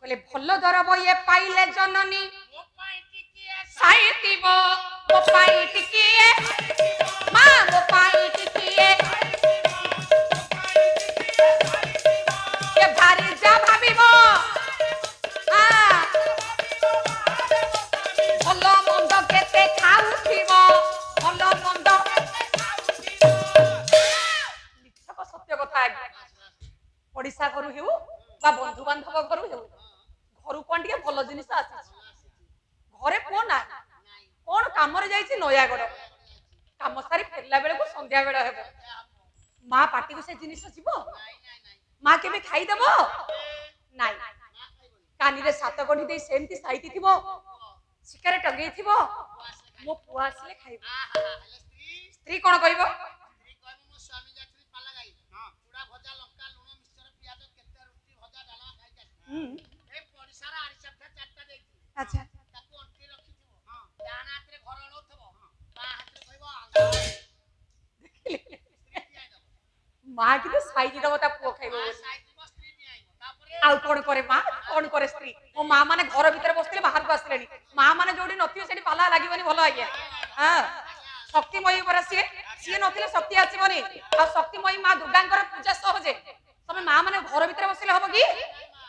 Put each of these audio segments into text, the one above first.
कहले भल दरब ये पाइले जननी साइतिबो मो पाई टिकिए मां मो पाई टिकिए ये भारी जा भाबिबो भल मंद केते खाउथिबो भल मंद निछक सत्य कथा ओडिसा करू हेउ बा बंधु बांधव करू हेउ घर कौन टे भल जिन घरे पुओ ना कौन कम जाइए नयागढ़ कम सारी फेरला बेले को संध्या बेला हे माँ पाटी को से जिनिस जीव माँ के खाईदेव नाई कानी रे सात गंढी दे सेमती साइती थिबो शिकार टंगई थिबो मो पुआ आसिले खाइबो स्त्री कोन कहइबो अच्छा माँ की तो साइज दबता पुओ खाइबो आउ कोन करे माँ कोन करे स्त्री मो माँ माने घर भीतर बसले बाहर को आसलेनी माँ माने जोडी नथियो सेठी पाला लागिबनी भलो आज्ञा हां शक्तिमयी पर सी नथिले शक्ति आसीबनी आ शक्तिमयी माँ दुर्गांकर पूजा सहजे तमे माँ माने घर भीतर बसले हबो की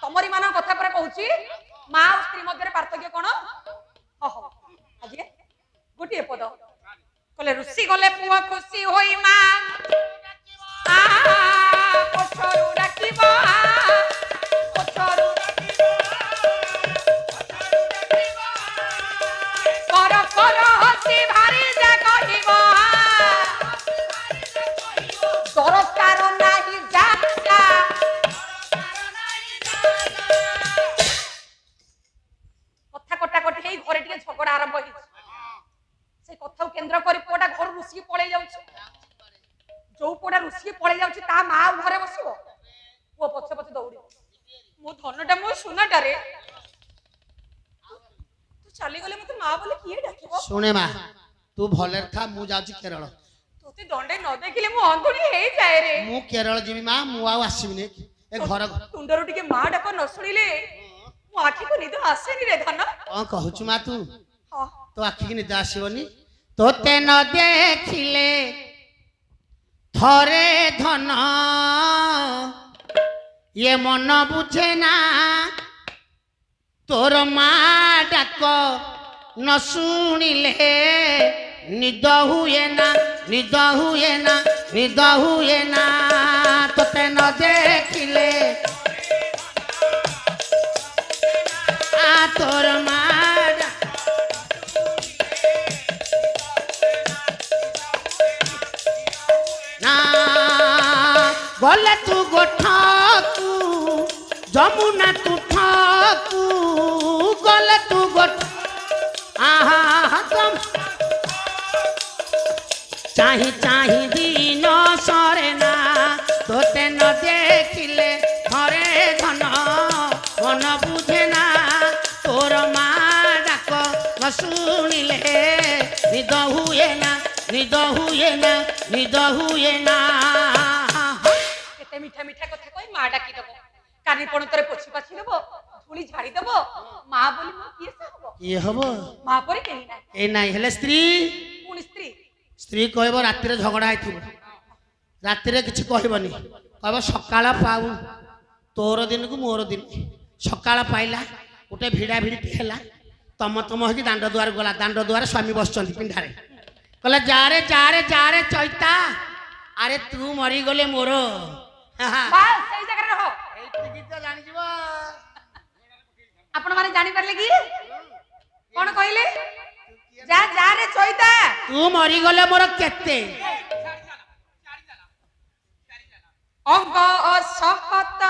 तमरी मान कथा पर कहूची माँ और स्त्री मध्य पार्थक्य कौन आज गोटे पद कहले ऋषि गले पुआ खुशी होई माँ पछरु डाकिबो कर कर हसी भारी जा कहिबो दरकार नाही जाता कथा कटाकटी हे घरे टिके झगड़ा आरंभ होई से कथा केंद्र करी पोडा घर रुसी पळे जाउछ जो पोडा रुसी पळे जाउछ ता मां घरे बसिबो वो पछे पछे दौड़ी मो धनटा मो सुनाटा रे तू चली गले मते मां बोले किए डाकिबो सुने मां तू भलेर था मु जाउची केरल तोते दंडे न देखिले मो अंधुनी हे जाय रे मु केरल जिमी मां मु आ आसीबिनी ए घर तुंडरो टिके मां डाक न सुनिले मो आखी को निद आसेनी रे धन कोन कहूछु मां तू हां तो आखी की निद आसीबनी तोते न देखिले थरे धन ये मन बुझे ना तोर माँ डाक न सुनिले निद हुए ना निद हुए ना निद हुए ना तोते न देखिले तोर माँ बोले तू गोठा तू जमुना तू ठाकू गोले तू गोठ आहा तुम चाही चाही दिन सरे ना तोते न देखिले हरे धन मन बुझे ना तोर माँ डाक न सुनिले निद हुए ना निद हुए ना निद हुए ना मीठा मीठा कथा कहि माँ डाकी देबो कानी पण तरे पोछि पाछि देबो धूली झाड़ी देबो माँ बोली मो किए से हबो ये हबो माँ परे केही ना ए नाही हेले स्त्री पुनी स्त्री स्त्री कहबो राति रे झगड़ा आइथिबो राति रे किछि कहबनी कहबो सकाळ पाउ तोर दिन को मोर दिन सकाळ पाइला उटे भिड़ा भिड़ी हेला तम तम होकी दांड दुआर गला दांड दुआर स्वामी बसचंती पिंढारे कहला जा रे चैता अरे तू मरी गले मोर बास सही जगह रहो एई गीत जानि जीवो आपण माने जानि परले की कोन कहले जा रे चैता तू मरी गले मोर केते अंग असहत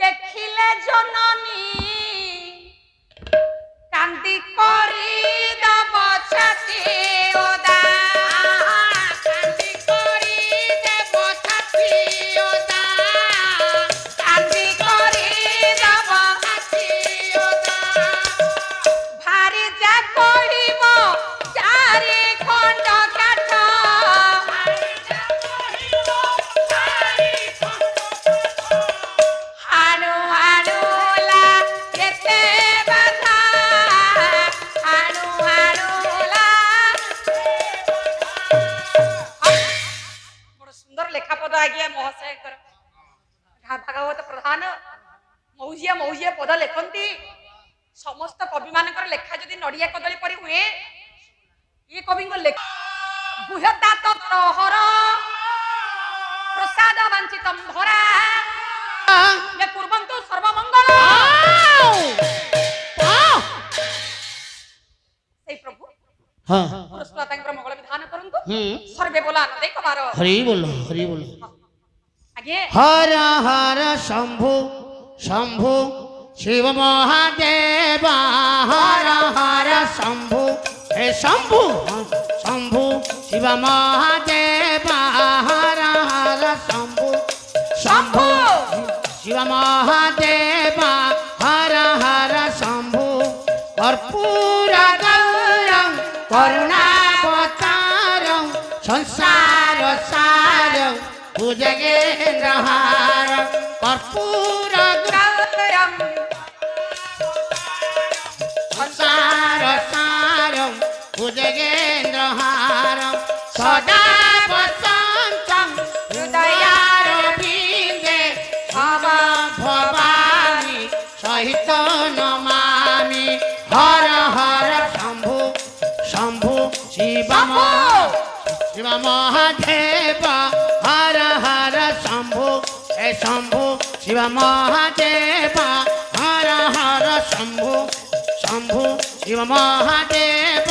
देखिले जननी कांदी करी दब छाती ओदा कांदी करी देब छाती ओदा कांदी करी दब छाती ओदा भारी जा कहिबो चारि खंड काठ भारी जा कहिबो चारि खंड भागवत प्रधान मौजिया मौजिया पद लेखती समस्त कवि मान लेखा जदि नड़िया कदली परी हुए ये कवि लेखा गुह्यता तत्हर प्रसाद वांछितम धरा ये कुर्वन्तु सर्वमंगल से प्रभु हाँ पुरस्कार मंगल विधान करंतु सर्वे बोला आनंद कबार हरि बोलो आगे हर हर शंभु शंभु शिव महादेव हर हर शंभु हे शंभु शंभु शिव महादेव हर हर शंभु शंभु शिव महादेव हर हर शंभु कर्पूर गौरं करुणावतारं संसार सारं भुजगेन्द्रहार कर्पूर गौरं संसार सारं भुजगेन्द्रहारं सदा वसन्तं हृदयारविन्दे भव भवानी सहित नमामि हर हर शंभु शंभु शिव महादेव हर हर शंभु हे शंभु शिव महादेव हर हर शंभु शंभु शिव महादेव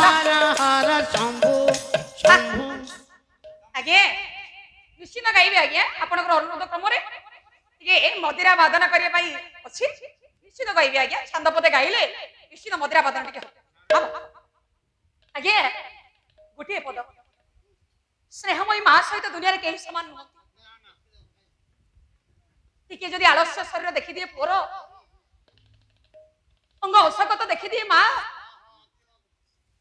हर हर शंभु शंभु आगे निश्चित गाइबे आगे आपनकर अनुरोध क्रम रे ये मदिरा वादन करिया पाई अछि निश्चित गाइबे आगे छंद पदे गाइले निश्चित मदिरा वादन टिके हम आगे गोटे पद स्नेहमयी मां सहित दुनिया रे केही समान न टिके जदी आलस्य शरीर देखि दिए पोर अंग औषकत देखि दिए मां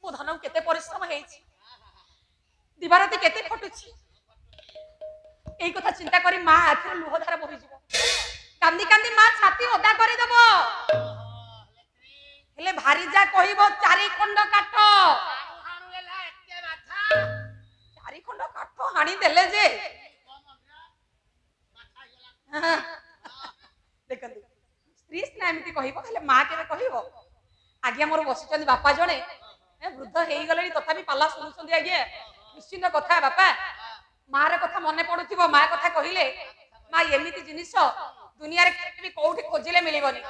मो धन केते परिश्रम हेछि दिवाराती केते खटुछि এই কথা চিন্তা করি মা আখির লুহধার বহি যাব কান্দি কান্দি মা ছাতি ওদা করে দেব হেলে ভারি যা কহিব চারি খণ্ড কাঠ চারি খণ্ড কাঠ হানি দেলে যে দেখন্তু স্ত্রী স্নেহ এমতি কহিব হেলে মা কেবে কহিব আগে মোর বসিছন্তি বাপা জনে বৃদ্ধ হেই গলেনি তথাপি পাল্লা শুনুছন্তি আগে নিশ্চিন্ত কথা বাপা मार कथा मन पड़ुथिबो मा कथा कहिले मा एमिति जिनिस दुनिया रे भी कोठी खोजिले मिलिबनी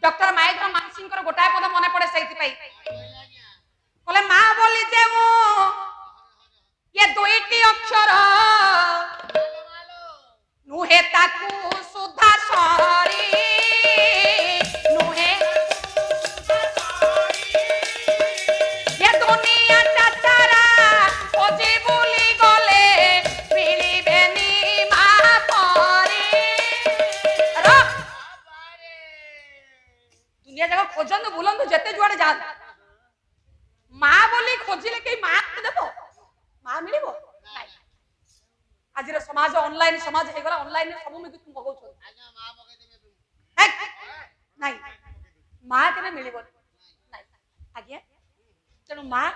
डॉक्टर माइग्रो मानसिंकर गोटाय पद मन पड़े सहित पई बोले मा बोली जे मु ये दुईटी अक्षर नुहे ताकू सुधा सरी नुहे ये दुनिया चाचारा खोजी बोली दुनिया जगह खोजन बुलंद जते जुआड़े जा मां बोली खोजिले के मां देबो मां मिलिबो नाही आज रे समाज ऑनलाइन समाज हे गला ऑनलाइन में सब में तुम मगौ छ नाही मां केबे मिलिबो नाही आज्ञा तनु मां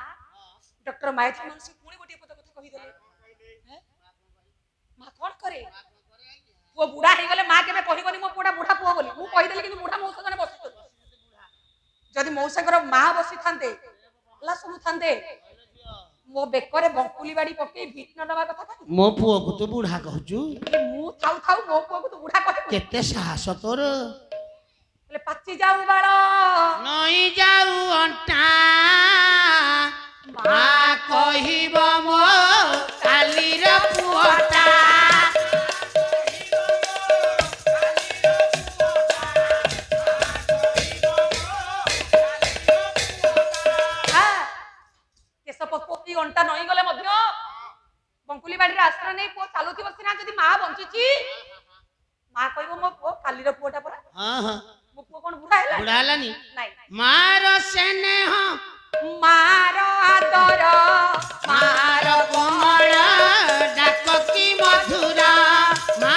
डॉक्टर माइथी मनसी पुणी गोटी पद कथा कहि देले मां कोन करे वो बुढ़ा हे गले मां केबे कहिबनी मो पुडा बुढ़ा पुओ बोली मु कहि देली कि बुढ़ा मौसा जने बसि जदि मौसाकर मां बसी थांते ला सुनु थांते मो बेकरे बंकुली बाड़ी पके भीट न दबा कथा कहि मो पुओ को तो बुढ़ा कहजु मु थाउ थाउ मो पुओ को तो बुढ़ा कहि केते साहस तोर बोले पच्ची जाऊ बाळ नई जाऊ अंटा मा कहिबो मो काली रे पुओटा पति घंटा नई गले मध्य बंकुली बाड़ी रे आश्रय नै पो चालुथि बसिना जदि मां बंचिची मां कहबो मो पो काली रे पुओटा परा हां हां मो पो कोन बुढ़ा हलानी नाही मारो स्नेह मारो आदर मारो कोमल डाक की मधुरा मा